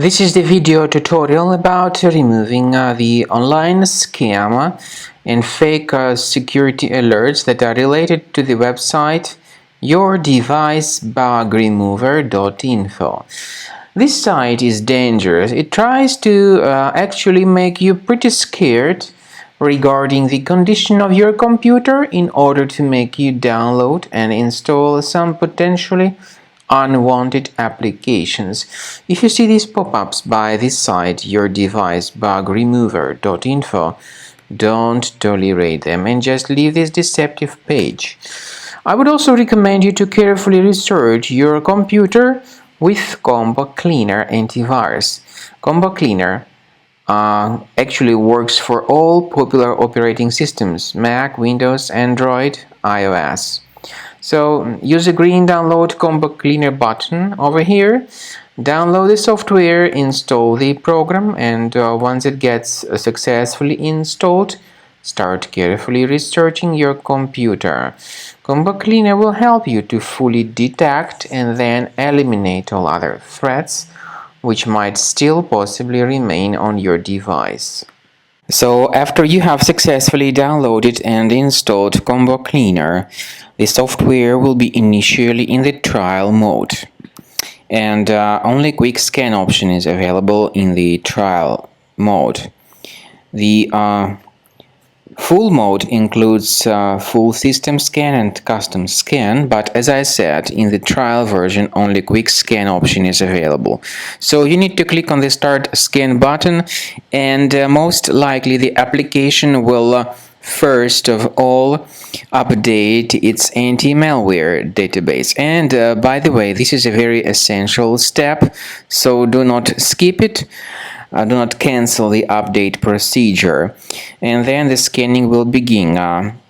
This is the video tutorial about removing the online scam and fake security alerts that are related to the website Yourdevicebugremover.info. This site is dangerous. It tries to actually make you pretty scared regarding the condition of your computer in order to make you download and install some potentially unwanted applications. If you see these pop-ups by this site, Yourdevicebugremover.info, don't tolerate them and just leave this deceptive page. I would also recommend you to carefully research your computer with Combo Cleaner antivirus. Combo Cleaner actually works for all popular operating systems: Mac, Windows, Android, iOS. So use the green download Combo Cleaner button over here, download the software, install the program, and once it gets successfully installed, start carefully researching your computer. Combo Cleaner will help you to fully detect and then eliminate all other threats which might still possibly remain on your device. So after you have successfully downloaded and installed Combo Cleaner, the software will be initially in the trial mode, and only quick scan option is available in the trial mode. The full mode includes full system scan and custom scan, but as I said, in the trial version only quick scan option is available. So you need to click on the start scan button, and most likely the application will first of all update its anti-malware database. And by the way, this is a very essential step, so do not skip it. Do not cancel the update procedure, and then the scanning will begin.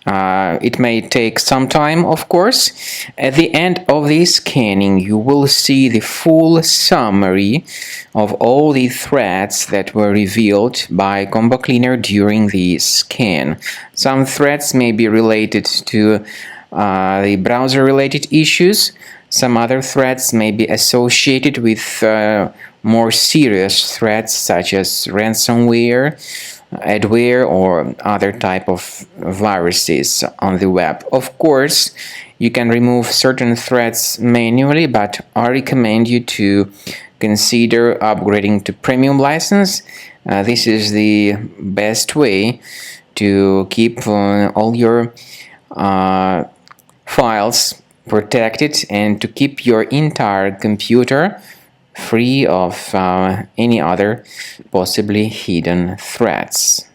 It may take some time, of course. At the end of the scanning, you will see the full summary of all the threats that were revealed by Combo Cleaner during the scan. Some threats may be related to the browser-related issues. Some other threats may be associated with more serious threats such as ransomware, adware, or other type of viruses on the web. Of course, you can remove certain threats manually, but I recommend you to consider upgrading to premium license. This is the best way to keep all your files protected and to keep your entire computer free of any other possibly hidden threats.